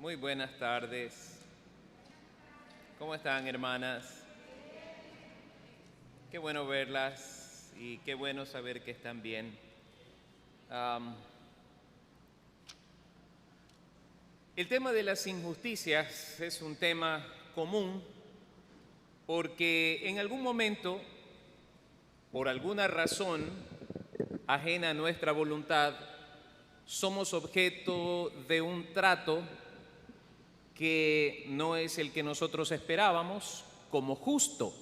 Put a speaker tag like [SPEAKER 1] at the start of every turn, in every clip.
[SPEAKER 1] Muy buenas tardes. ¿Cómo están, hermanas? Qué bueno verlas y qué bueno saber que están bien. El tema de las injusticias es un tema común porque en algún momento, por alguna razón ajena a nuestra voluntad, somos objeto de un trato que no es el que nosotros esperábamos como justo.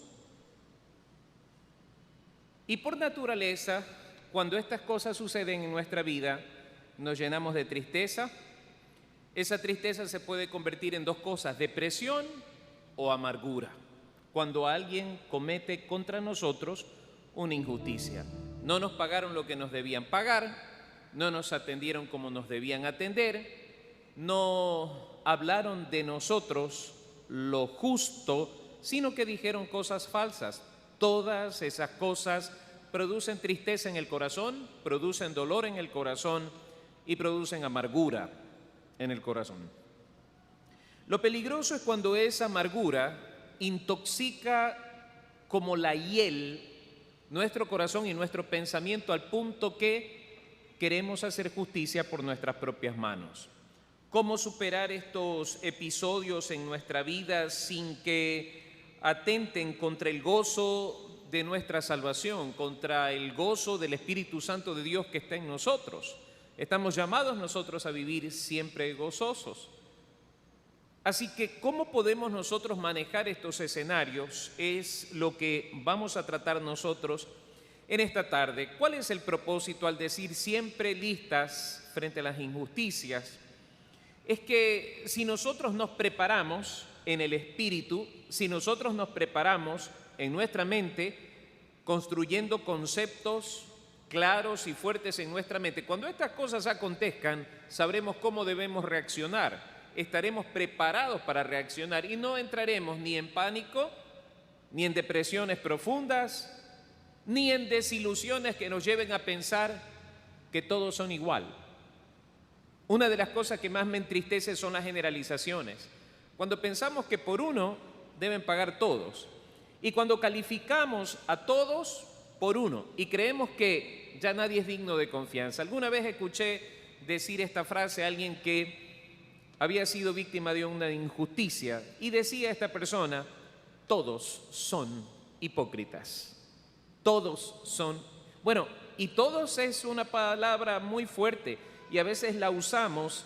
[SPEAKER 1] Y por naturaleza, cuando estas cosas suceden en nuestra vida, nos llenamos de tristeza. Esa tristeza se puede convertir en dos cosas: depresión o amargura, cuando alguien comete contra nosotros una injusticia. No nos pagaron lo que nos debían pagar, no nos atendieron como nos debían atender, no hablaron de nosotros lo justo, sino que dijeron cosas falsas. Todas esas cosas producen tristeza en el corazón, producen dolor en el corazón y producen amargura en el corazón. Lo peligroso es cuando esa amargura intoxica como la hiel nuestro corazón y nuestro pensamiento al punto que queremos hacer justicia por nuestras propias manos. ¿Cómo superar estos episodios en nuestra vida sin que atenten contra el gozo de nuestra salvación, contra el gozo del Espíritu Santo de Dios que está en nosotros? Estamos llamados nosotros a vivir siempre gozosos. Así que, ¿cómo podemos nosotros manejar estos escenarios? Es lo que vamos a tratar nosotros en esta tarde. ¿Cuál es el propósito al decir siempre listas frente a las injusticias? Es que si nosotros nos preparamos en el espíritu, si nosotros nos preparamos en nuestra mente, construyendo conceptos claros y fuertes en nuestra mente, cuando estas cosas acontezcan, sabremos cómo debemos reaccionar, estaremos preparados para reaccionar y no entraremos ni en pánico, ni en depresiones profundas, ni en desilusiones que nos lleven a pensar que todos son igual. Una de las cosas que más me entristece son las generalizaciones. Cuando pensamos que por uno deben pagar todos y cuando calificamos a todos por uno y creemos que ya nadie es digno de confianza. Alguna vez escuché decir esta frase a alguien que había sido víctima de una injusticia y decía esta persona: todos son hipócritas. Todos son... Bueno, y todos es una palabra muy fuerte y a veces la usamos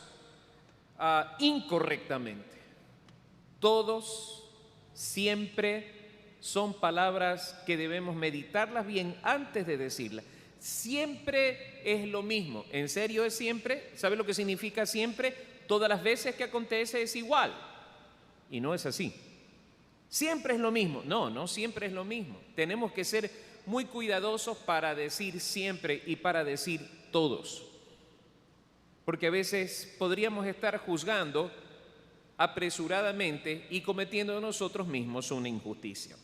[SPEAKER 1] incorrectamente. Todos, siempre, son palabras que debemos meditarlas bien antes de decirlas. Siempre es lo mismo. ¿En serio es siempre? ¿Sabe lo que significa siempre? Todas las veces que acontece es igual. Y no es así. Siempre es lo mismo. No, no siempre es lo mismo. Tenemos que ser muy cuidadosos para decir siempre y para decir todos. Porque a veces podríamos estar juzgando apresuradamente y cometiendo nosotros mismos una injusticia.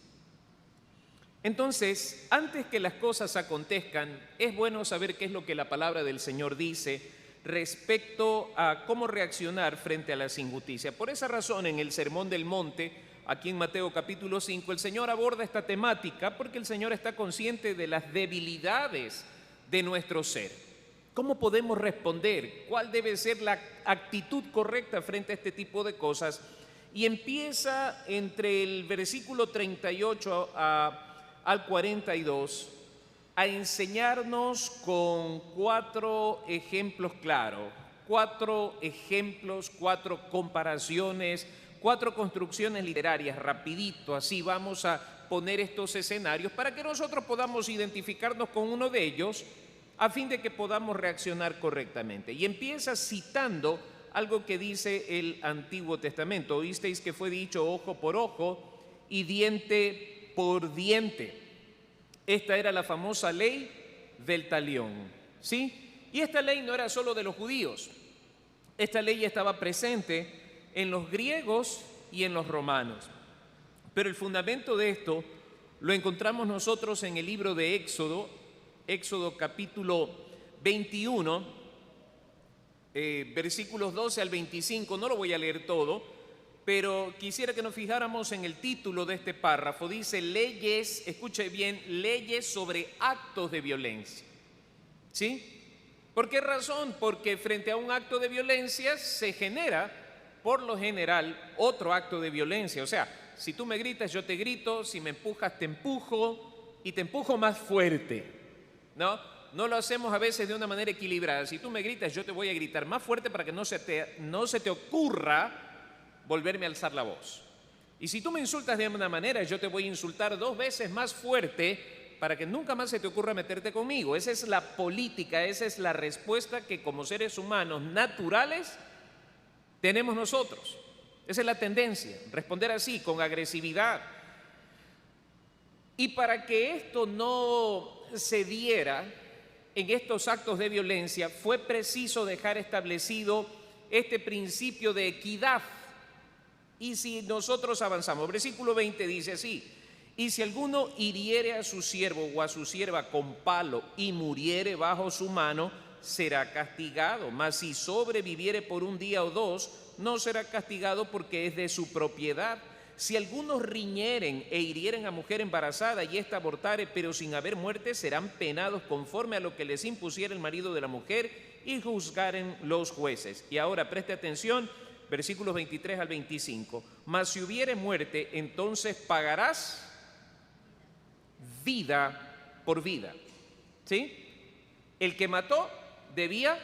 [SPEAKER 1] Entonces, antes que las cosas acontezcan, es bueno saber qué es lo que la palabra del Señor dice respecto a cómo reaccionar frente a las injusticias. Por esa razón, en el Sermón del Monte, aquí en Mateo capítulo 5, el Señor aborda esta temática porque el Señor está consciente de las debilidades de nuestro ser. ¿Cómo podemos responder? ¿Cuál debe ser la actitud correcta frente a este tipo de cosas? Y empieza entre el versículo 38 al 42 a enseñarnos con 4 ejemplos claros, 4 ejemplos, 4 comparaciones, 4 construcciones literarias, rapidito, así vamos a poner estos escenarios para que nosotros podamos identificarnos con uno de ellos a fin de que podamos reaccionar correctamente. Y empieza citando algo que dice el Antiguo Testamento. Oísteis que fue dicho ojo por ojo y diente por diente. Esta era la famosa ley del talión, ¿sí? Y esta ley no era solo de los judíos. Esta ley estaba presente en los griegos y en los romanos. Pero el fundamento de esto lo encontramos nosotros en el libro de Éxodo capítulo 21, versículos 12 al 25, no lo voy a leer todo, pero quisiera que nos fijáramos en el título de este párrafo. Dice leyes, escuche bien, leyes sobre actos de violencia. ¿Sí? ¿Por qué razón? Porque frente a un acto de violencia se genera, por lo general, otro acto de violencia. O sea, si tú me gritas, yo te grito, si me empujas, te empujo y te empujo más fuerte, ¿no? No lo hacemos a veces de una manera equilibrada. Si tú me gritas, yo te voy a gritar más fuerte para que no se te ocurra volverme a alzar la voz. Y si tú me insultas de una manera, yo te voy a insultar 2 veces más fuerte para que nunca más se te ocurra meterte conmigo. Esa es la política, esa es la respuesta que como seres humanos naturales tenemos nosotros. Esa es la tendencia, responder así, con agresividad. Y para que esto no se diera en estos actos de violencia, fue preciso dejar establecido este principio de equidad. Y si nosotros avanzamos, versículo 20 dice así: y si alguno hiriere a su siervo o a su sierva con palo y muriere bajo su mano, será castigado, mas si sobreviviere por 1 día o 2, no será castigado porque es de su propiedad. Si algunos riñeren e hirieren a mujer embarazada y ésta abortare, pero sin haber muerte, serán penados conforme a lo que les impusiera el marido de la mujer y juzgaren los jueces. Y ahora preste atención, versículos 23 al 25. Mas si hubiere muerte, entonces pagarás vida por vida. ¿Sí? El que mató debía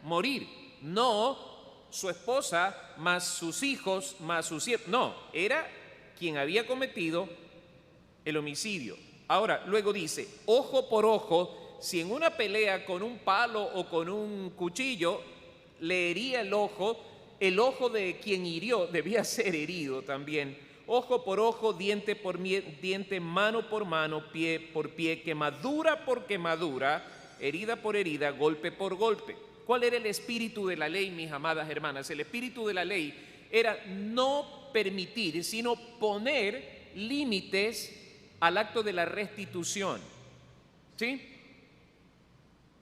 [SPEAKER 1] morir, no su esposa, más sus hijos, más sus siervos. No, era quien había cometido el homicidio. Ahora, luego dice, ojo por ojo, si en una pelea con un palo o con un cuchillo le hería el ojo de quien hirió debía ser herido también. Ojo por ojo, diente por diente, mano por mano, pie por pie, quemadura por quemadura, herida por herida, golpe por golpe. ¿Cuál era el espíritu de la ley, mis amadas hermanas? El espíritu de la ley era no permitir, sino poner límites al acto de la restitución. ¿Sí?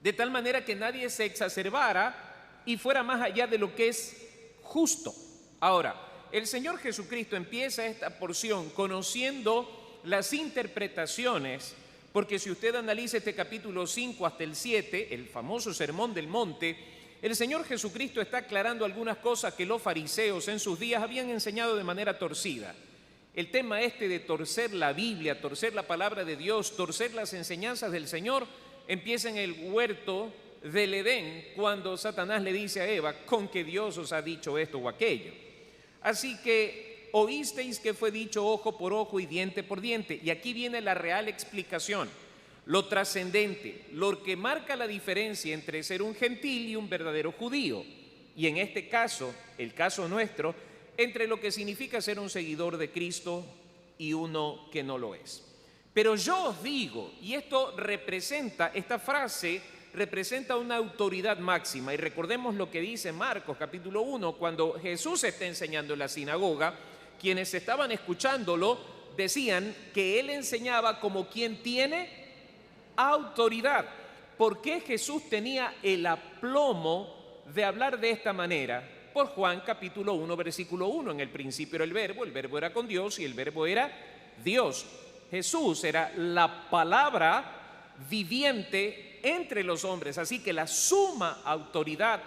[SPEAKER 1] De tal manera que nadie se exacerbara y fuera más allá de lo que es justo. Ahora, el Señor Jesucristo empieza esta porción conociendo las interpretaciones, porque si usted analiza este capítulo 5 hasta el 7, el famoso Sermón del Monte, el Señor Jesucristo está aclarando algunas cosas que los fariseos en sus días habían enseñado de manera torcida. El tema este de torcer la Biblia, torcer la palabra de Dios, torcer las enseñanzas del Señor, empieza en el huerto del Edén, cuando Satanás le dice a Eva, con que Dios os ha dicho esto o aquello. Así que oísteis que fue dicho ojo por ojo y diente por diente. Y aquí viene la real explicación, lo trascendente, lo que marca la diferencia entre ser un gentil y un verdadero judío. Y en este caso, el caso nuestro, entre lo que significa ser un seguidor de Cristo y uno que no lo es. Pero yo os digo, y esto representa, esta frase representa una autoridad máxima. Y recordemos lo que dice Marcos capítulo 1, cuando Jesús está enseñando en la sinagoga. Quienes estaban escuchándolo decían que él enseñaba como quien tiene autoridad. ¿Por qué Jesús tenía el aplomo de hablar de esta manera? Por Juan capítulo 1, versículo 1. En el principio era el verbo era con Dios y el verbo era Dios. Jesús era la palabra viviente entre los hombres, así que la suma autoridad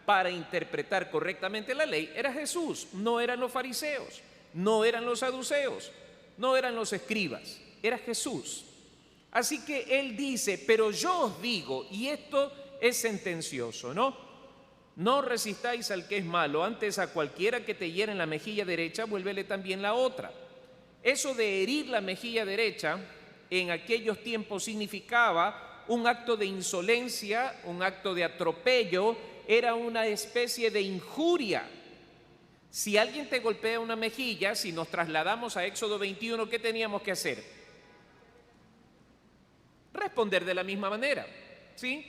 [SPEAKER 1] para interpretar correctamente la ley era Jesús, no eran los fariseos. No eran los saduceos, no eran los escribas, era Jesús. Así que él dice, pero yo os digo, y esto es sentencioso, ¿no? No resistáis al que es malo, antes a cualquiera que te hiere en la mejilla derecha, vuélvele también la otra. Eso de herir la mejilla derecha en aquellos tiempos significaba un acto de insolencia, un acto de atropello, era una especie de injuria. Si alguien te golpea una mejilla, si nos trasladamos a Éxodo 21, ¿qué teníamos que hacer? Responder de la misma manera, ¿sí?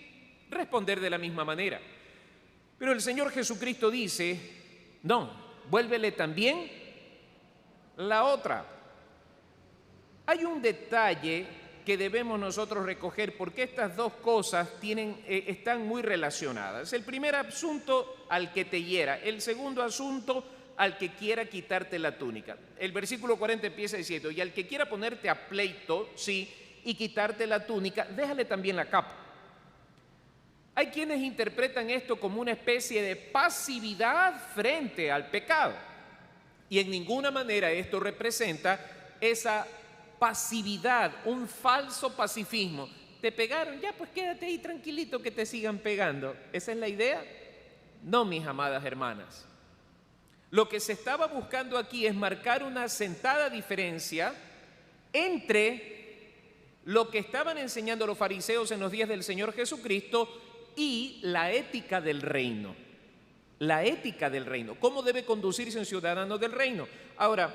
[SPEAKER 1] Responder de la misma manera. Pero el Señor Jesucristo dice, no, vuélvele también la otra. Hay un detalle que debemos nosotros recoger, porque estas dos cosas están muy relacionadas. El primer asunto, al que te hiera. El segundo asunto, al que quiera quitarte la túnica. El versículo 40 empieza diciendo: y al que quiera ponerte a pleito, sí, y quitarte la túnica, déjale también la capa. Hay quienes interpretan esto como una especie de pasividad frente al pecado. Y en ninguna manera esto representa esa pasividad, un falso pacifismo. Te pegaron, ya pues quédate ahí tranquilito que te sigan pegando. ¿Esa es la idea? No, mis amadas hermanas. Lo que se estaba buscando aquí es marcar una asentada diferencia entre lo que estaban enseñando los fariseos en los días del Señor Jesucristo y la ética del reino. La ética del reino. ¿Cómo debe conducirse un ciudadano del reino? Ahora,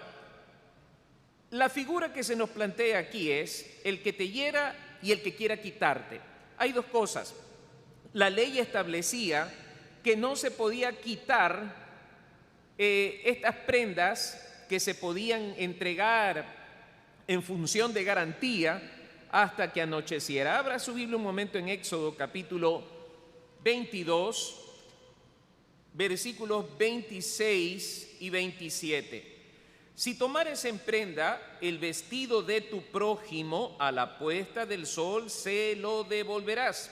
[SPEAKER 1] la figura que se nos plantea aquí es el que te hiera y el que quiera quitarte. Hay dos cosas. La ley establecía que no se podía quitar estas prendas que se podían entregar en función de garantía hasta que anocheciera. Abra su Biblia un momento en Éxodo capítulo 22, versículos 26 y 27. Si tomares en prenda el vestido de tu prójimo a la puesta del sol, se lo devolverás,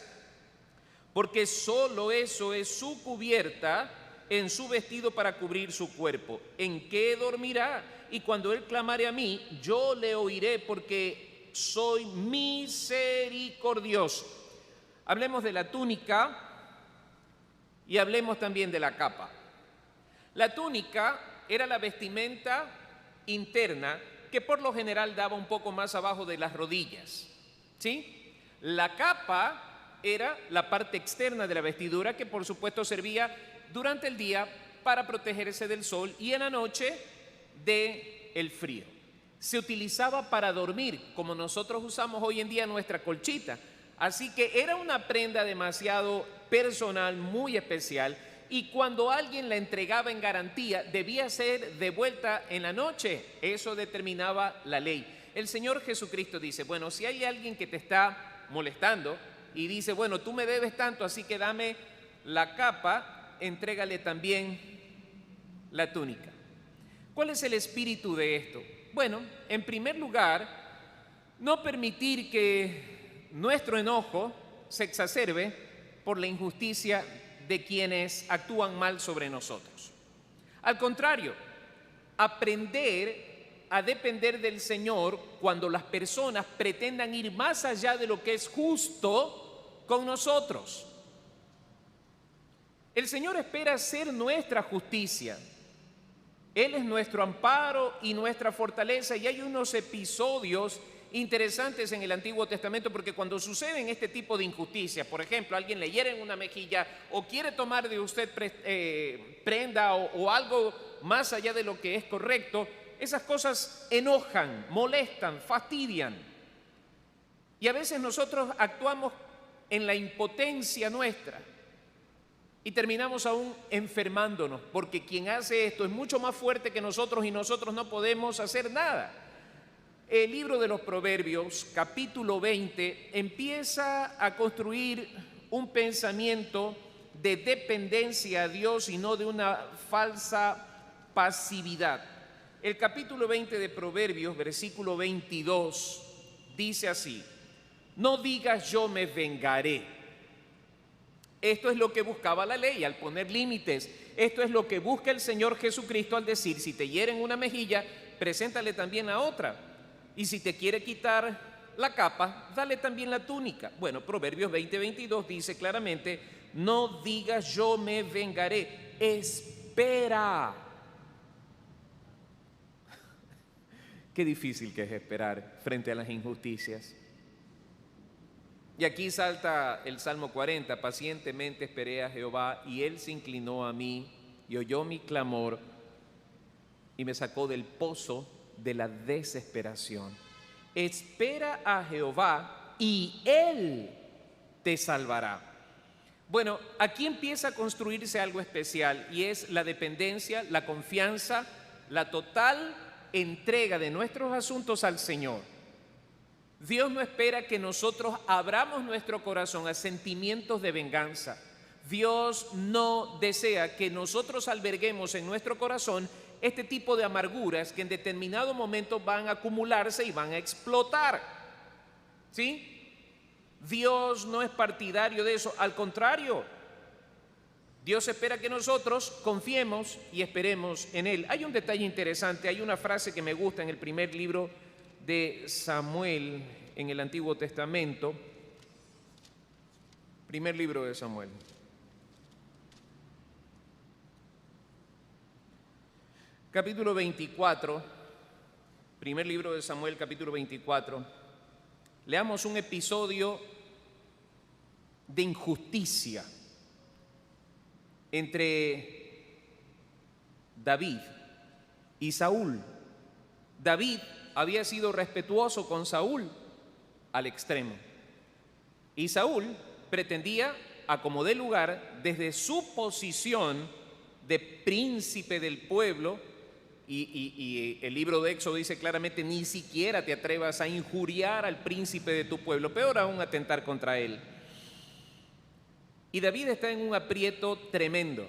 [SPEAKER 1] porque solo eso es su cubierta en su vestido para cubrir su cuerpo. ¿En qué dormirá? Y cuando él clamare a mí, yo le oiré, porque soy misericordioso. Hablemos de la túnica y hablemos también de la capa. La túnica era la vestimenta interna que por lo general daba un poco más abajo de las rodillas, ¿sí? La capa era la parte externa de la vestidura que por supuesto servía durante el día para protegerse del sol y en la noche del frío. Se utilizaba para dormir, como nosotros usamos hoy en día nuestra colchita. Así que era una prenda demasiado personal, muy especial, y cuando alguien la entregaba en garantía, debía ser devuelta en la noche. Eso determinaba la ley. El Señor Jesucristo dice, bueno, si hay alguien que te está molestando y dice, bueno, tú me debes tanto, así que dame la capa, entrégale también la túnica. ¿Cuál es el espíritu de esto? Bueno, en primer lugar, no permitir que nuestro enojo se exacerbe por la injusticia de quienes actúan mal sobre nosotros. Al contrario, aprender a depender del Señor cuando las personas pretendan ir más allá de lo que es justo con nosotros. El Señor espera ser nuestra justicia. Él es nuestro amparo y nuestra fortaleza, y hay unos episodios interesantes en el Antiguo Testamento, porque cuando suceden este tipo de injusticias, por ejemplo, alguien le hiere en una mejilla o quiere tomar de usted prenda o algo más allá de lo que es correcto, esas cosas enojan, molestan, fastidian. Y a veces nosotros actuamos en la impotencia nuestra y terminamos aún enfermándonos, porque quien hace esto es mucho más fuerte que nosotros y nosotros no podemos hacer nada. El libro de los Proverbios, capítulo 20, empieza a construir un pensamiento de dependencia a Dios y no de una falsa pasividad. El capítulo 20 de Proverbios, versículo 22, dice así: no digas yo me vengaré. Esto es lo que buscaba la ley al poner límites. Esto es lo que busca el Señor Jesucristo al decir, si te hieren una mejilla, preséntale también la otra. Y si te quiere quitar la capa, dale también la túnica. Bueno, Proverbios 20:22 dice claramente, no digas yo me vengaré, espera. Qué difícil que es esperar frente a las injusticias. Y aquí salta el Salmo 40, pacientemente esperé a Jehová y Él se inclinó a mí y oyó mi clamor y me sacó del pozo de la desesperación. Espera a Jehová y Él te salvará. Bueno, aquí empieza a construirse algo especial y es la dependencia, la confianza, la total entrega de nuestros asuntos al Señor. Dios no espera que nosotros abramos nuestro corazón a sentimientos de venganza. Dios no desea que nosotros alberguemos en nuestro corazón este tipo de amarguras que en determinado momento van a acumularse y van a explotar. ¿Sí? Dios no es partidario de eso, al contrario. Dios espera que nosotros confiemos y esperemos en Él. Hay un detalle interesante, hay una frase que me gusta en el primer libro de Samuel en el Antiguo Testamento. Primer libro de Samuel. Capítulo 24, primer libro de Samuel, capítulo 24. Leamos un episodio de injusticia entre David y Saúl. David había sido respetuoso con Saúl al extremo. Y Saúl pretendía, a como dé lugar, desde su posición de príncipe del pueblo, y el libro de Éxodo dice claramente, ni siquiera te atrevas a injuriar al príncipe de tu pueblo, peor aún atentar contra él. Y David está en un aprieto tremendo,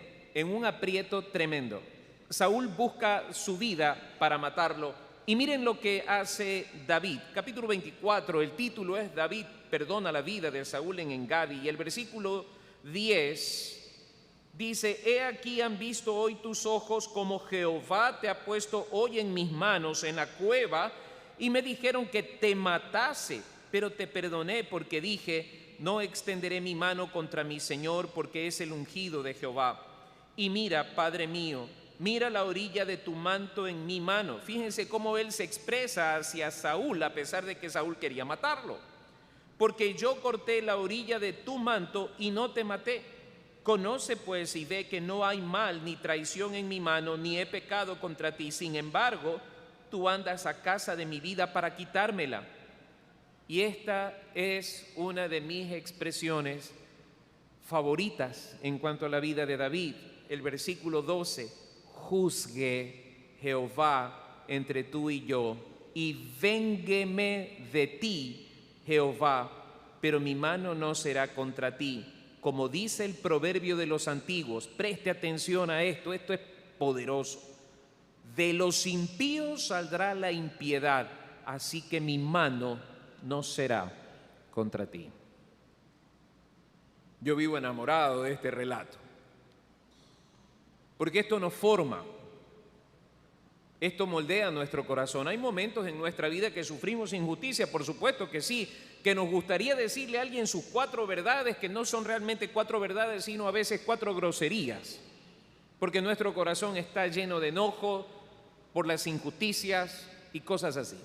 [SPEAKER 1] Saúl busca su vida para matarlo. Y miren lo que hace David. Capítulo 24, el título es David perdona la vida de Saúl en Engadi. Y el versículo 10 dice, he aquí han visto hoy tus ojos como Jehová te ha puesto hoy en mis manos en la cueva, y me dijeron que te matase, pero te perdoné porque dije, no extenderé mi mano contra mi Señor, porque es el ungido de Jehová. Y mira, Padre mío, mira la orilla de tu manto en mi mano. Fíjense cómo él se expresa hacia Saúl, a pesar de que Saúl quería matarlo. Porque yo corté la orilla de tu manto y no te maté. Conoce pues y ve que no hay mal ni traición en mi mano, ni he pecado contra ti. Sin embargo, tú andas a casa de mi vida para quitármela. Y esta es una de mis expresiones favoritas en cuanto a la vida de David. El versículo 12, juzgue Jehová entre tú y yo, y véngueme de ti, Jehová, pero mi mano no será contra ti. Como dice el proverbio de los antiguos, preste atención a esto, esto es poderoso. De los impíos saldrá la impiedad, así que mi mano no será contra ti. Yo vivo enamorado de este relato, porque esto nos forma, esto moldea nuestro corazón. Hay momentos en nuestra vida que sufrimos injusticia, por supuesto que sí, que nos gustaría decirle a alguien sus 4 verdades, que no son realmente 4 verdades, sino a veces 4 groserías, porque nuestro corazón está lleno de enojo por las injusticias y cosas así.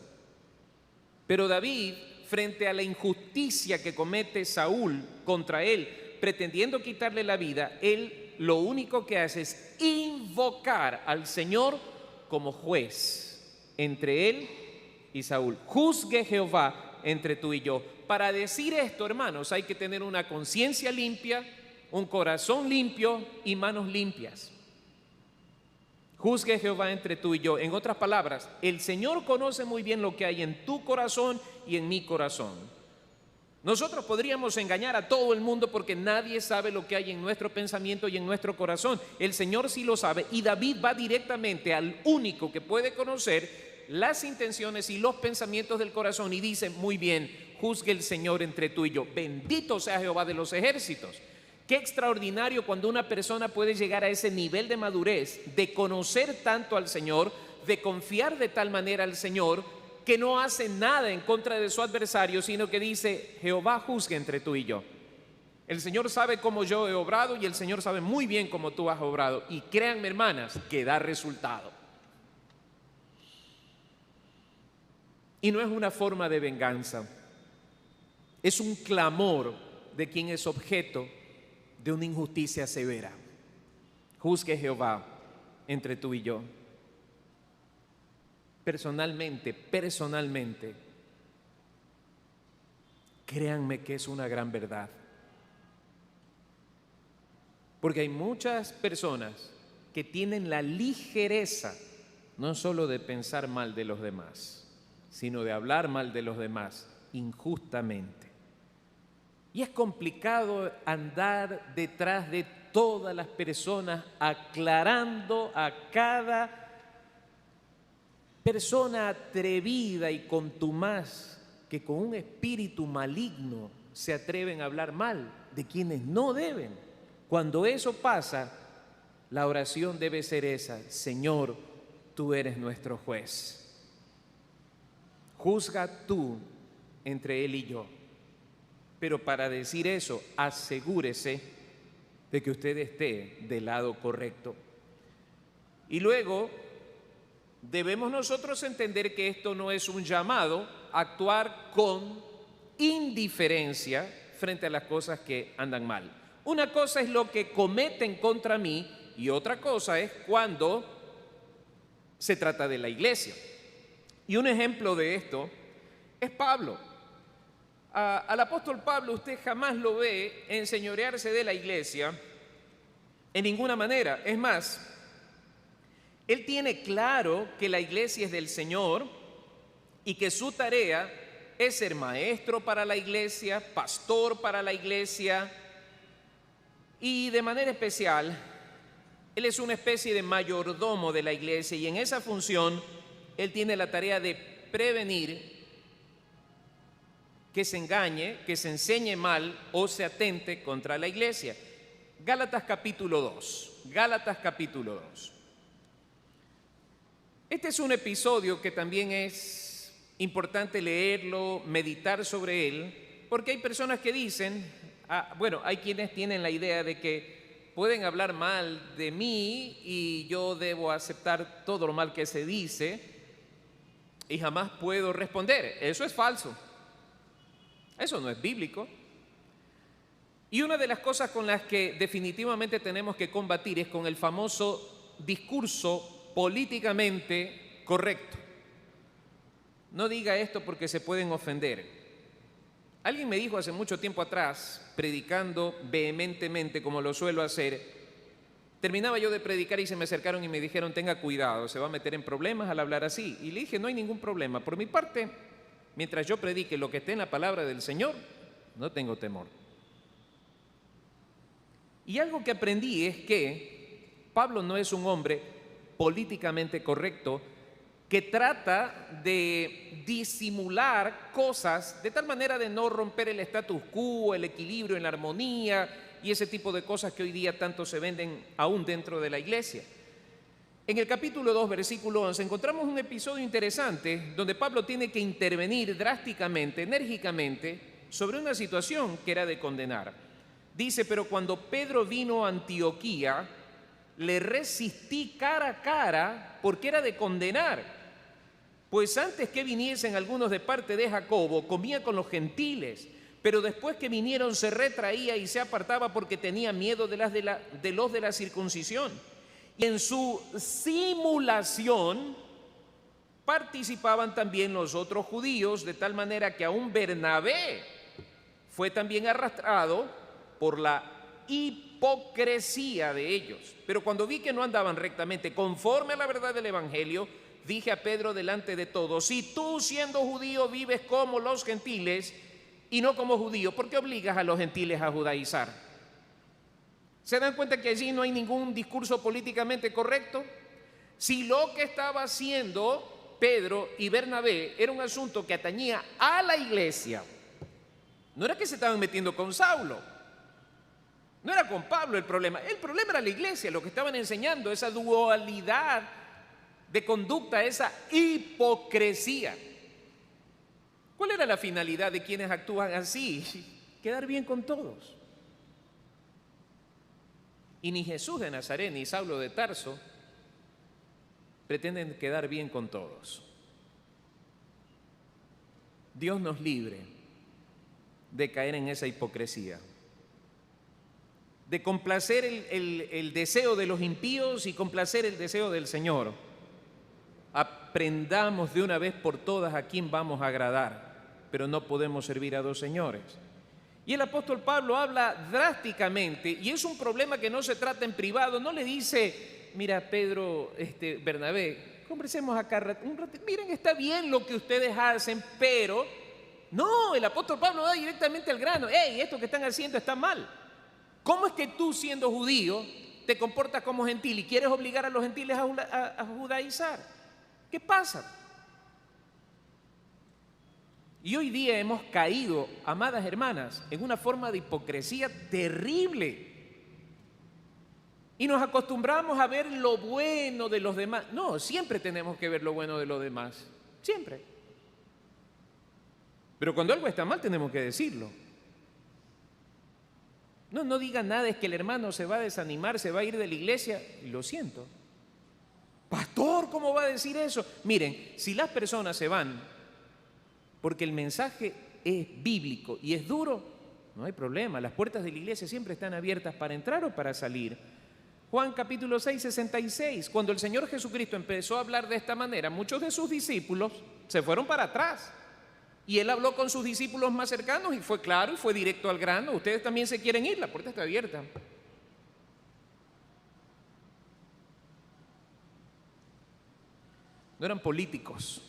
[SPEAKER 1] Pero David, frente a la injusticia que comete Saúl contra él, pretendiendo quitarle la vida, él lo único que hace es invocar al Señor como juez entre él y Saúl. Juzgue Jehová entre tú y yo. Para decir esto, hermanos, hay que tener una conciencia limpia, un corazón limpio y manos limpias. Juzgue Jehová entre tú y yo. En otras palabras, el Señor conoce muy bien lo que hay en tu corazón y en mi corazón. Nosotros podríamos engañar a todo el mundo porque nadie sabe lo que hay en nuestro pensamiento y en nuestro corazón. El Señor sí lo sabe, y David va directamente al único que puede conocer las intenciones y los pensamientos del corazón y dice, muy bien, juzgue el Señor entre tú y yo. Bendito sea Jehová de los ejércitos. Qué extraordinario cuando una persona puede llegar a ese nivel de madurez, de conocer tanto al Señor, de confiar de tal manera al Señor, que no hace nada en contra de su adversario, sino que dice, Jehová juzgue entre tú y yo. El Señor sabe cómo yo he obrado y el Señor sabe muy bien cómo tú has obrado. Y créanme, hermanas, que da resultado. Y no es una forma de venganza, es un clamor de quien es objeto de una injusticia severa. Juzgue Jehová entre tú y yo. Personalmente, créanme que es una gran verdad. Porque hay muchas personas que tienen la ligereza no solo de pensar mal de los demás, sino de hablar mal de los demás injustamente. Y es complicado andar detrás de todas las personas aclarando a cada persona atrevida y contumaz que con un espíritu maligno se atreven a hablar mal de quienes no deben. Cuando eso pasa, la oración debe ser esa: Señor, tú eres nuestro juez. Juzga tú entre él y yo. Pero para decir eso, asegúrese de que usted esté del lado correcto. Y luego debemos nosotros entender que esto no es un llamado a actuar con indiferencia frente a las cosas que andan mal. Una cosa es lo que cometen contra mí y otra cosa es cuando se trata de la iglesia. Y un ejemplo de esto es Pablo. Al apóstol Pablo usted jamás lo ve enseñorearse de la iglesia en ninguna manera. Es más, él tiene claro que la iglesia es del Señor y que su tarea es ser maestro para la iglesia, pastor para la iglesia, y de manera especial, él es una especie de mayordomo de la iglesia, y en esa función él tiene la tarea de prevenir que se engañe, que se enseñe mal o se atente contra la iglesia. Gálatas capítulo 2. Gálatas capítulo 2. Este es un episodio que también es importante leerlo, meditar sobre él, porque hay personas que dicen, hay quienes tienen la idea de que pueden hablar mal de mí y yo debo aceptar todo lo mal que se dice y jamás puedo responder. Eso es falso. Eso no es bíblico. Y una de las cosas con las que definitivamente tenemos que combatir es con el famoso discurso políticamente correcto. No diga esto porque se pueden ofender. Alguien me dijo hace mucho tiempo atrás, predicando vehementemente como lo suelo hacer, terminaba yo de predicar y se me acercaron y me dijeron: tenga cuidado, se va a meter en problemas al hablar así. Y le dije: no hay ningún problema. Por mi parte, mientras yo predique lo que esté en la palabra del Señor, no tengo temor. Y algo que aprendí es que Pablo no es un hombre políticamente correcto que trata de disimular cosas de tal manera de no romper el status quo, el equilibrio en la armonía y ese tipo de cosas que hoy día tanto se venden aún dentro de la iglesia. En el capítulo 2, versículo 11, encontramos un episodio interesante donde Pablo tiene que intervenir drásticamente, enérgicamente, sobre una situación que era de condenar. Dice: pero cuando Pedro vino a Antioquía, le resistí cara a cara porque era de condenar. Pues antes que viniesen algunos de parte de Jacobo, comía con los gentiles, pero después que vinieron se retraía y se apartaba porque tenía miedo de los de la circuncisión. Y en su simulación participaban también los otros judíos, de tal manera que aún Bernabé fue también arrastrado por la hipocresía de ellos. Pero cuando vi que no andaban rectamente conforme a la verdad del evangelio, dije a Pedro delante de todos: si tú, siendo judío, vives como los gentiles y no como judío, ¿por qué obligas a los gentiles a judaizar? ¿Se dan cuenta que allí no hay ningún discurso políticamente correcto? Si lo que estaba haciendo Pedro y Bernabé era un asunto que atañía a la iglesia, no era que se estaban metiendo con Saulo, no era con Pablo el problema era la iglesia, lo que estaban enseñando, esa dualidad de conducta, esa hipocresía. ¿Cuál era la finalidad de quienes actúan así? Quedar bien con todos. Y ni Jesús de Nazaret ni Saulo de Tarso pretenden quedar bien con todos. Dios nos libre de caer en esa hipocresía, de complacer el deseo de los impíos y complacer el deseo del Señor. Aprendamos de una vez por todas a quién vamos a agradar, pero no podemos servir a dos señores. Y el apóstol Pablo habla drásticamente, y es un problema que no se trata en privado. No le dice: mira, Pedro, Bernabé, conversemos acá un ratito. Miren, está bien lo que ustedes hacen, pero No, el apóstol Pablo va directamente al grano. ¡Ey, esto que están haciendo está mal! ¿Cómo es que tú, siendo judío, te comportas como gentil y quieres obligar a los gentiles a judaizar? ¿Qué pasa? Y hoy día hemos caído, amadas hermanas, en una forma de hipocresía terrible. Y nos acostumbramos a ver lo bueno de los demás. No, siempre tenemos que ver lo bueno de los demás. Siempre. Pero cuando algo está mal tenemos que decirlo. No digan nada, es que el hermano se va a desanimar, se va a ir de la iglesia. Y lo siento. Pastor, ¿cómo va a decir eso? Miren, si las personas se van porque el mensaje es bíblico y es duro, no hay problema. Las puertas de la iglesia siempre están abiertas para entrar o para salir. Juan capítulo 6, 66. Cuando el Señor Jesucristo empezó a hablar de esta manera, muchos de sus discípulos se fueron para atrás. Y Él habló con sus discípulos más cercanos y fue claro y fue directo al grano. Ustedes también se quieren ir, la puerta está abierta. No eran políticos.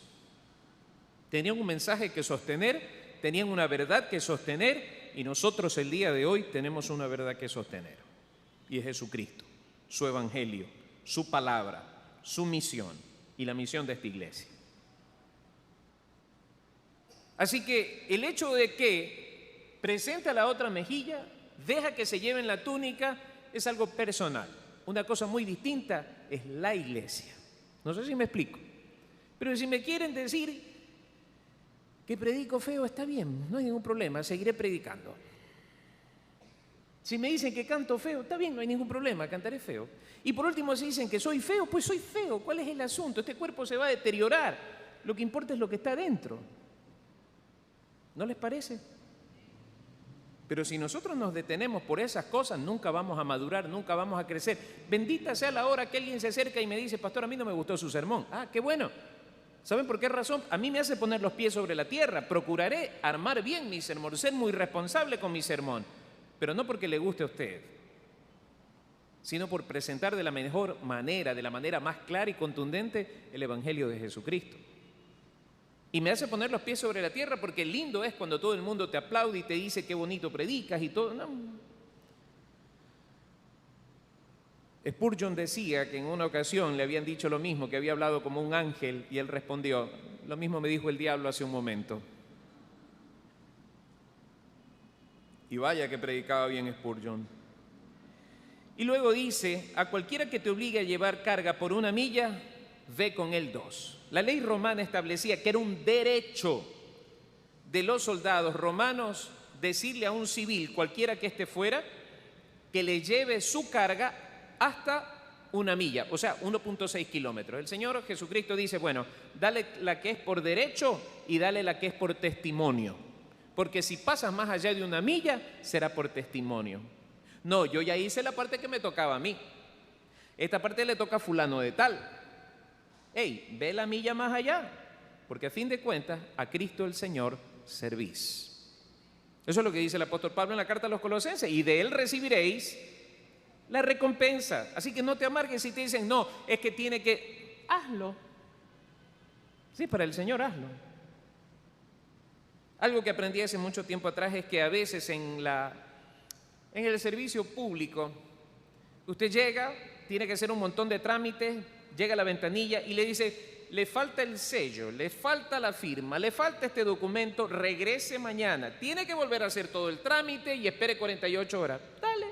[SPEAKER 1] Tenían un mensaje que sostener, tenían una verdad que sostener, y nosotros el día de hoy tenemos una verdad que sostener. Y es Jesucristo, su evangelio, su palabra, su misión y la misión de esta iglesia. Así que el hecho de que presenta la otra mejilla, deja que se lleven la túnica, es algo personal. Una cosa muy distinta es la iglesia. No sé si me explico. Pero si me quieren decir que predico feo, está bien, no hay ningún problema, seguiré predicando. Si me dicen que canto feo, está bien, no hay ningún problema, cantaré feo. Y por último, si dicen que soy feo, pues soy feo. ¿Cuál es el asunto? Este cuerpo se va a deteriorar. Lo que importa es lo que está dentro. ¿No les parece? Pero si nosotros nos detenemos por esas cosas, nunca vamos a madurar, nunca vamos a crecer. Bendita sea la hora que alguien se acerca y me dice, pastor, a mí no me gustó su sermón. Ah, qué bueno. ¿Saben por qué razón? A mí me hace poner los pies sobre la tierra. Procuraré armar bien mi sermón, ser muy responsable con mi sermón. Pero no porque le guste a usted, sino por presentar de la mejor manera, de la manera más clara y contundente, el Evangelio de Jesucristo. Y me hace poner los pies sobre la tierra porque lindo es cuando todo el mundo te aplaude y te dice qué bonito predicas y todo. No. Spurgeon decía que en una ocasión le habían dicho lo mismo, que había hablado como un ángel, y él respondió, lo mismo me dijo el diablo hace un momento. Y vaya que predicaba bien Spurgeon. Y luego dice, a cualquiera que te obligue a llevar carga por 1 milla, ve con él 2. La ley romana establecía que era un derecho de los soldados romanos decirle a un civil, cualquiera que esté fuera, que le lleve su carga hasta 1 milla, o sea, 1.6 kilómetros. El Señor Jesucristo dice, bueno, dale la que es por derecho y dale la que es por testimonio. Porque si pasas más allá de 1 milla, será por testimonio. No, yo ya hice la parte que me tocaba a mí. Esta parte le toca a fulano de tal. Hey, ve la milla más allá, porque a fin de cuentas, a Cristo el Señor servís. Eso es lo que dice el apóstol Pablo en la carta a los Colosenses, y de él recibiréis la recompensa. Así que no te amargues si te dicen, no, es que tiene que... Hazlo. Sí, para el Señor hazlo. Algo que aprendí hace mucho tiempo atrás es que a veces en el servicio público, usted llega, tiene que hacer un montón de trámites, llega a la ventanilla y le dice, le falta el sello, le falta la firma, le falta este documento, regrese mañana. Tiene que volver a hacer todo el trámite y espere 48 horas. Dale.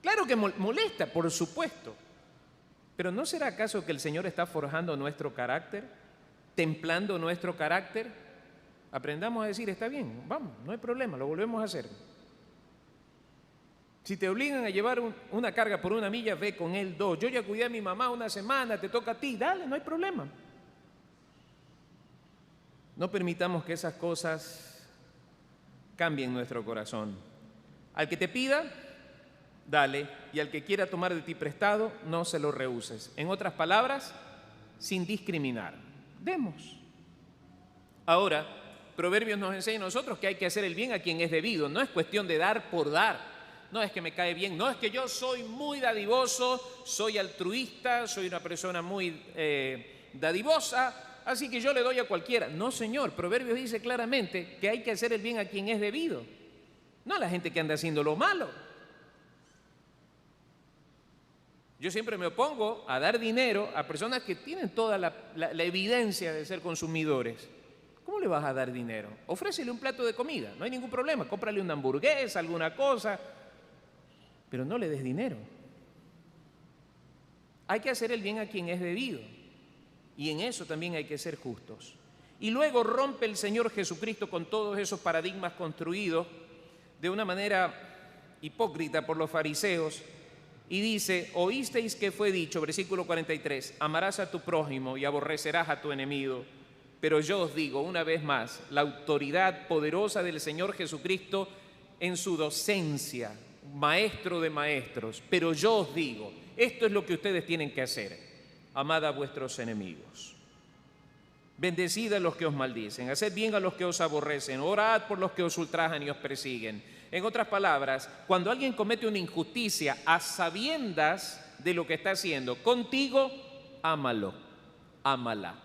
[SPEAKER 1] Claro que molesta, por supuesto. Pero ¿no será acaso que el Señor está forjando nuestro carácter? ¿Templando nuestro carácter? Aprendamos a decir, está bien, vamos, no hay problema, lo volvemos a hacer. Si te obligan a llevar una carga por 1 milla, ve con él 2. Yo ya cuidé a mi mamá 1 semana, te toca a ti, dale, no hay problema. No permitamos que esas cosas cambien nuestro corazón. Al que te pida, dale, y al que quiera tomar de ti prestado, no se lo rehuses. En otras palabras, sin discriminar. Demos. Ahora, Proverbios nos enseña a nosotros que hay que hacer el bien a quien es debido. No es cuestión de dar por dar. No es que me cae bien, no es que yo soy muy dadivoso, soy altruista, soy una persona muy dadivosa, así que yo le doy a cualquiera. No, señor, Proverbios dice claramente que hay que hacer el bien a quien es debido, no a la gente que anda haciendo lo malo. Yo siempre me opongo a dar dinero a personas que tienen toda la evidencia de ser consumidores. ¿Cómo le vas a dar dinero? Ofrécele un plato de comida, no hay ningún problema. Cómprale una hamburguesa, alguna cosa, pero no le des dinero. Hay que hacer el bien a quien es debido, y en eso también hay que ser justos. Y luego rompe el Señor Jesucristo con todos esos paradigmas construidos de una manera hipócrita por los fariseos, y dice: oísteis que fue dicho, versículo 43, amarás a tu prójimo y aborrecerás a tu enemigo. Pero yo os digo una vez más, la autoridad poderosa del Señor Jesucristo en su docencia, maestro de maestros, pero yo os digo, esto es lo que ustedes tienen que hacer: amad a vuestros enemigos, bendecid a los que os maldicen, haced bien a los que os aborrecen, orad por los que os ultrajan y os persiguen. En otras palabras, cuando alguien comete una injusticia a sabiendas de lo que está haciendo contigo, ámalo, ámala.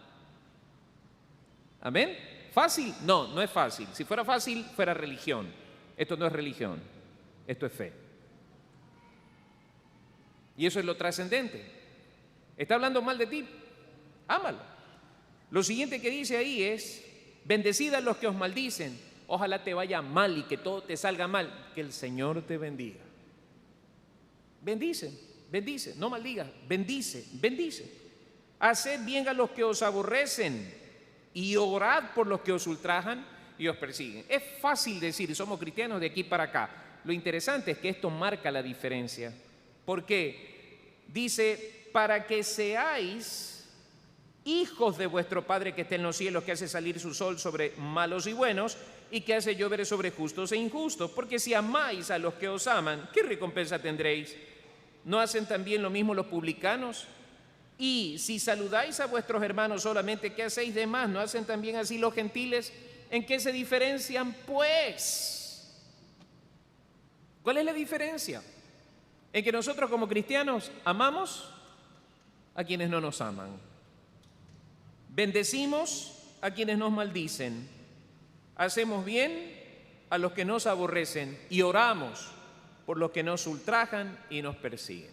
[SPEAKER 1] ¿Amén? ¿Fácil? No, no es fácil. Si fuera fácil, fuera religión. Esto no es religión, esto es fe. Y eso es lo trascendente. ¿Está hablando mal de ti? Ámalo. Lo siguiente que dice ahí es: bendecid a los que os maldicen. Ojalá te vaya mal y que todo te salga mal. Que el Señor te bendiga. Bendice, bendice, no maldigas, bendice, bendice. Haced bien a los que os aborrecen y orad por los que os ultrajan y os persiguen. Es fácil decir, somos cristianos de aquí para acá. Lo interesante es que esto marca la diferencia. ¿Por qué? Dice: para que seáis hijos de vuestro Padre que está en los cielos, que hace salir su sol sobre malos y buenos y que hace llover sobre justos e injustos. Porque si amáis a los que os aman, ¿qué recompensa tendréis? ¿No hacen también lo mismo los publicanos? Y si saludáis a vuestros hermanos solamente, ¿qué hacéis de más? ¿No hacen también así los gentiles? ¿En qué se diferencian, pues? ¿Cuál es la diferencia? En que nosotros como cristianos amamos a quienes no nos aman, bendecimos a quienes nos maldicen, hacemos bien a los que nos aborrecen y oramos por los que nos ultrajan y nos persiguen.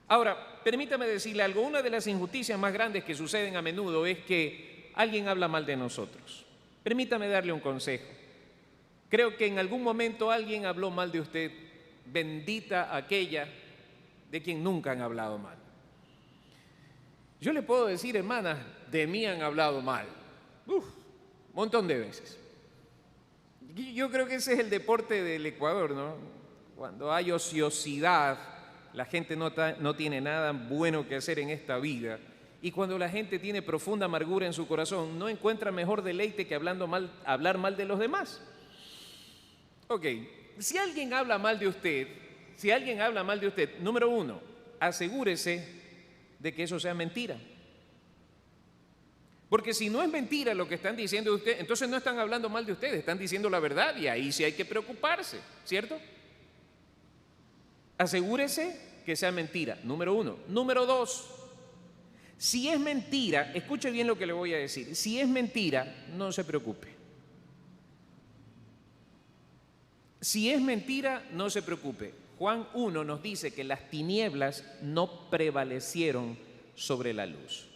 [SPEAKER 1] Ahora, permítame decirle algo. Una de las injusticias más grandes que suceden a menudo es que alguien habla mal de nosotros. Permítame darle un consejo. Creo que en algún momento alguien habló mal de usted. Bendita aquella de quien nunca han hablado mal. Yo le puedo decir, hermanas, de mí han hablado mal. Un montón de veces. Yo creo que ese es el deporte del Ecuador, ¿no? Cuando hay ociosidad, la gente no tiene nada bueno que hacer en esta vida. Y cuando la gente tiene profunda amargura en su corazón, no encuentra mejor deleite que hablar mal de los demás. Ok, si alguien habla mal de usted, número uno, asegúrese de que eso sea mentira. Porque si no es mentira lo que están diciendo de usted, entonces no están hablando mal de usted, están diciendo la verdad, y ahí sí hay que preocuparse, ¿cierto? Asegúrese que sea mentira, número uno. Número dos, si es mentira, escuche bien lo que le voy a decir, si es mentira, no se preocupe. Si es mentira, no se preocupe. Juan 1 nos dice que las tinieblas no prevalecieron sobre la luz.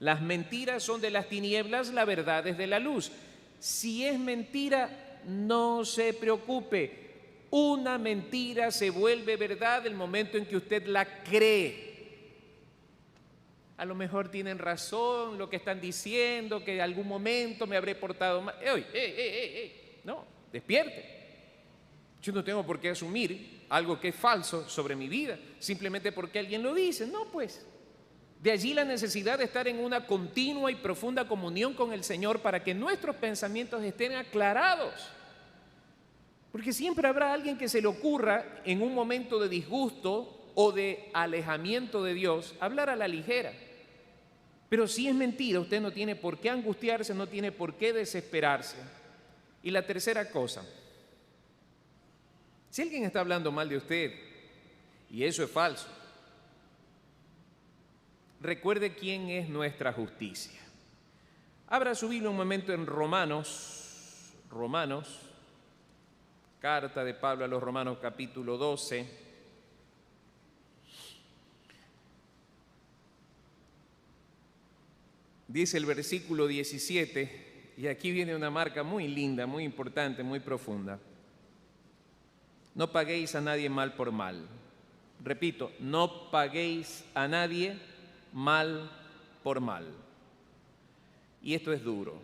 [SPEAKER 1] Las mentiras son de las tinieblas, la verdad es de la luz. Si es mentira, no se preocupe. Una mentira se vuelve verdad el momento en que usted la cree. A lo mejor tienen razón lo que están diciendo, que en algún momento me habré portado mal. No, despierte. Yo no tengo por qué asumir algo que es falso sobre mi vida, simplemente porque alguien lo dice. No, pues. De allí la necesidad de estar en una continua y profunda comunión con el Señor para que nuestros pensamientos estén aclarados. Porque siempre habrá alguien que se le ocurra en un momento de disgusto o de alejamiento de Dios hablar a la ligera. Pero si es mentira, usted no tiene por qué angustiarse, no tiene por qué desesperarse. Y la tercera cosa, si alguien está hablando mal de usted y eso es falso, recuerde quién es nuestra justicia. Abra su Biblia un momento en Romanos, carta de Pablo a los Romanos capítulo 12. Dice el versículo 17, y aquí viene una marca muy linda, muy importante, muy profunda. No paguéis a nadie mal por mal. Repito, no paguéis a nadie mal por mal. Y esto es duro,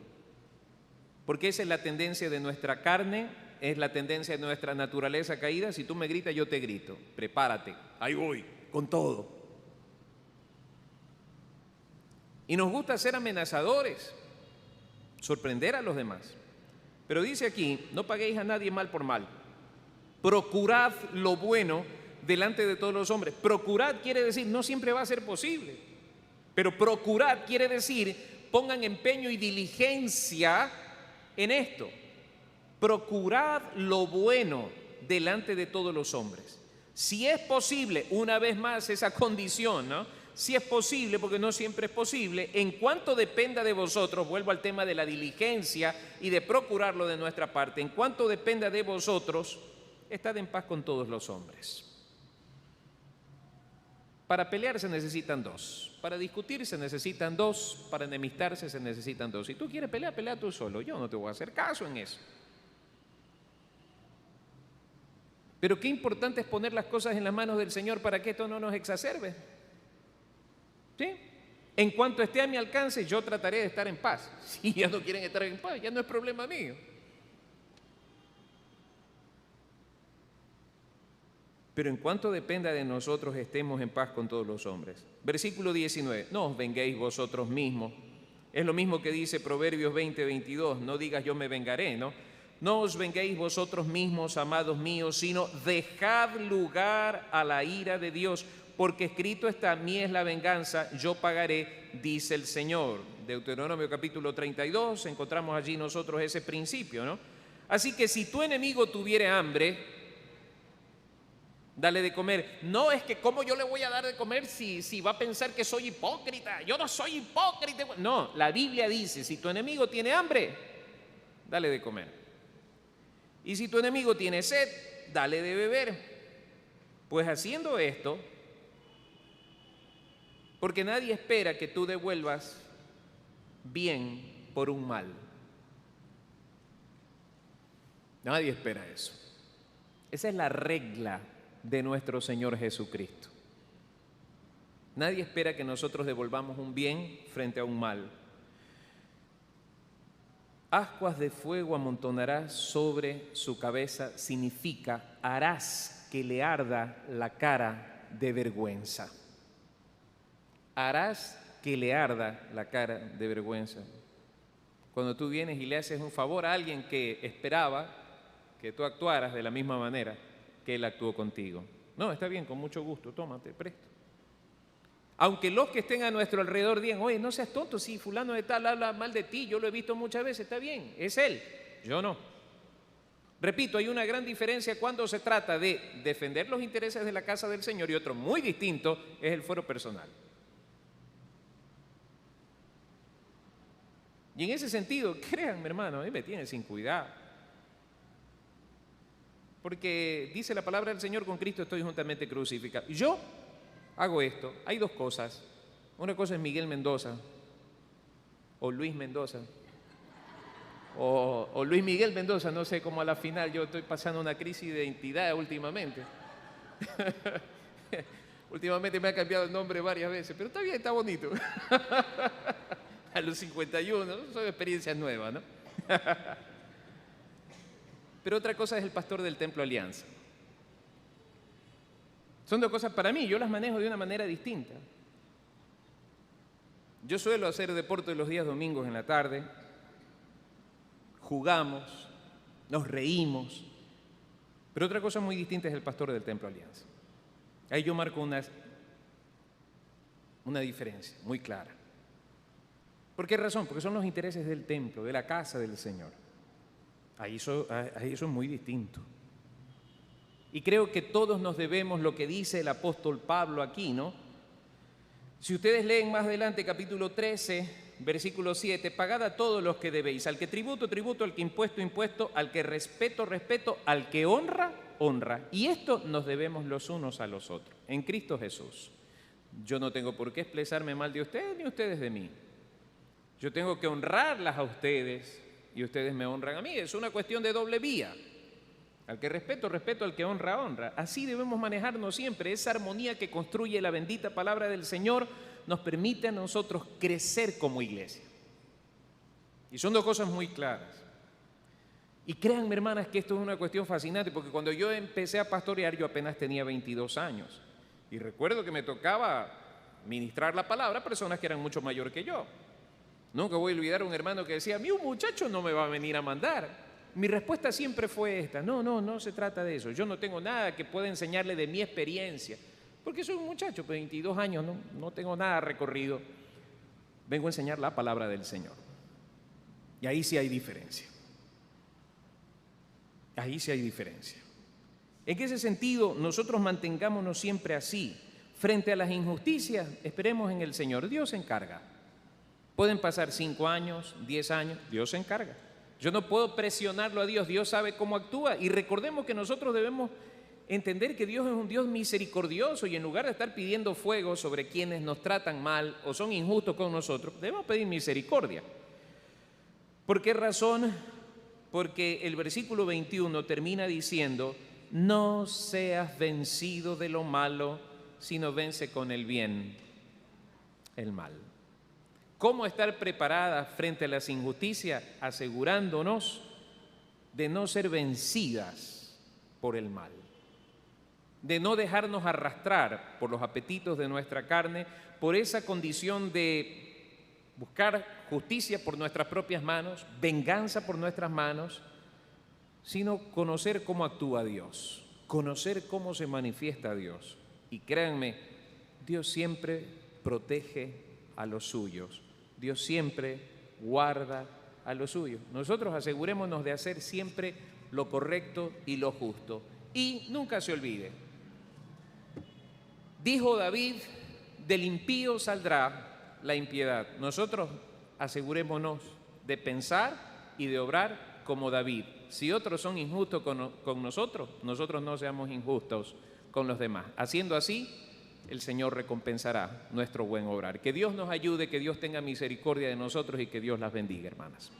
[SPEAKER 1] porque esa es la tendencia de nuestra carne, es la tendencia de nuestra naturaleza caída. Si tú me gritas, yo te grito. Prepárate, ahí voy, con todo. Y nos gusta ser amenazadores, sorprender a los demás. Pero dice aquí, no paguéis a nadie mal por mal. Procurad lo bueno delante de todos los hombres. Procurad quiere decir, no siempre va a ser posible. Pero procurad quiere decir, pongan empeño y diligencia en esto. Procurad lo bueno delante de todos los hombres. Si es posible, una vez más esa condición, ¿no? Si es posible, porque no siempre es posible, en cuanto dependa de vosotros, vuelvo al tema de la diligencia y de procurarlo de nuestra parte, en cuanto dependa de vosotros, estad en paz con todos los hombres. Para pelear se necesitan dos, para discutir se necesitan dos, para enemistarse se necesitan dos. Si tú quieres pelear, pelea tú solo, yo no te voy a hacer caso en eso. Pero qué importante es poner las cosas en las manos del Señor para que esto no nos exacerbe. ¿Sí? En cuanto esté a mi alcance, yo trataré de estar en paz. Si ya no quieren estar en paz, ya no es problema mío. Pero en cuanto dependa de nosotros, estemos en paz con todos los hombres. Versículo 19, no os venguéis vosotros mismos. Es lo mismo que dice Proverbios 20:22, no digas yo me vengaré, ¿no? No os venguéis vosotros mismos, amados míos, sino dejad lugar a la ira de Dios, porque escrito está, mía es la venganza, yo pagaré, dice el Señor. Deuteronomio capítulo 32, encontramos allí nosotros ese principio, ¿no? Así que si tu enemigo tuviere hambre, dale de comer. No es que cómo yo le voy a dar de comer si va a pensar que soy hipócrita. Yo no soy hipócrita. No, la Biblia dice, si tu enemigo tiene hambre, dale de comer. Y si tu enemigo tiene sed, dale de beber. Pues haciendo esto, porque nadie espera que tú devuelvas bien por un mal. Nadie espera eso. Esa es la regla de nuestro Señor Jesucristo. Nadie espera que nosotros devolvamos un bien frente a un mal. Ascuas de fuego amontonarás sobre su cabeza, significa harás que le arda la cara de vergüenza. Harás que le arda la cara de vergüenza. Cuando tú vienes y le haces un favor a alguien que esperaba que tú actuaras de la misma manera que él actuó contigo. No, está bien, con mucho gusto, tómate, presto. Aunque los que estén a nuestro alrededor digan, oye, no seas tonto, si fulano de tal habla mal de ti, yo lo he visto muchas veces, está bien, es él, yo no. Repito, hay una gran diferencia cuando se trata de defender los intereses de la casa del Señor y otro muy distinto es el fuero personal. Y en ese sentido, créanme hermano, a mí me tiene sin cuidado. Porque dice la palabra del Señor, con Cristo estoy juntamente crucificado. Yo hago esto. Hay dos cosas. Una cosa es Miguel Mendoza, o Luis Mendoza, o Luis Miguel Mendoza, no sé, como a la final yo estoy pasando una crisis de identidad últimamente. Últimamente me ha cambiado el nombre varias veces, pero está bien, está bonito. A los 51, son experiencias nuevas, ¿no? Pero otra cosa es el pastor del Templo Alianza. Son dos cosas para mí, yo las manejo de una manera distinta. Yo suelo hacer deporte los días domingos en la tarde, jugamos, nos reímos, pero otra cosa muy distinta es el pastor del Templo Alianza. Ahí yo marco una diferencia muy clara. ¿Por qué razón? Porque son los intereses del templo, de la casa del Señor. Ahí eso es muy distinto. Y creo que todos nos debemos lo que dice el apóstol Pablo aquí, ¿no? Si ustedes leen más adelante, capítulo 13 versículo 7, pagad a todos los que debéis, al que tributo, tributo, al que impuesto, impuesto, al que respeto, respeto, al que honra, honra. Y esto nos debemos los unos a los otros, en Cristo Jesús. Yo no tengo por qué expresarme mal de ustedes ni ustedes de mí. Yo tengo que honrarlas a ustedes y ustedes me honran a mí. Es una cuestión de doble vía. Al que respeto, respeto, al que honra, honra. Así debemos manejarnos siempre. Esa armonía que construye la bendita palabra del Señor nos permite a nosotros crecer como iglesia. Y son dos cosas muy claras. Y créanme, hermanas, que esto es una cuestión fascinante, porque cuando yo empecé a pastorear, yo apenas tenía 22 años. Y recuerdo que me tocaba ministrar la palabra a personas que eran mucho mayor que yo. Nunca voy a olvidar a un hermano que decía, a mí un muchacho no me va a venir a mandar. Mi respuesta siempre fue esta, no se trata de eso. Yo no tengo nada que pueda enseñarle de mi experiencia, porque soy un muchacho, de 22 años, no tengo nada recorrido. Vengo a enseñar la palabra del Señor. Y ahí sí hay diferencia. Ahí sí hay diferencia. En ese sentido, nosotros mantengámonos siempre así. Frente a las injusticias, esperemos en el Señor. Dios se encarga. Pueden pasar 5 años, 10 años, Dios se encarga. Yo no puedo presionarlo a Dios, Dios sabe cómo actúa. Y recordemos que nosotros debemos entender que Dios es un Dios misericordioso y en lugar de estar pidiendo fuego sobre quienes nos tratan mal o son injustos con nosotros, debemos pedir misericordia. ¿Por qué razón? Porque el versículo 21 termina diciendo, no seas vencido de lo malo, sino vence con el bien el mal. ¿Cómo estar preparada frente a las injusticias? Asegurándonos de no ser vencidas por el mal, de no dejarnos arrastrar por los apetitos de nuestra carne, por esa condición de buscar justicia por nuestras propias manos, venganza por nuestras manos, sino conocer cómo actúa Dios, conocer cómo se manifiesta Dios. Y créanme, Dios siempre protege a los suyos. Dios siempre guarda a los suyos. Nosotros asegurémonos de hacer siempre lo correcto y lo justo. Y nunca se olvide, dijo David, del impío saldrá la impiedad. Nosotros asegurémonos de pensar y de obrar como David. Si otros son injustos con nosotros, nosotros no seamos injustos con los demás. Haciendo así, el Señor recompensará nuestro buen obrar. Que Dios nos ayude, que Dios tenga misericordia de nosotros y que Dios las bendiga, hermanas.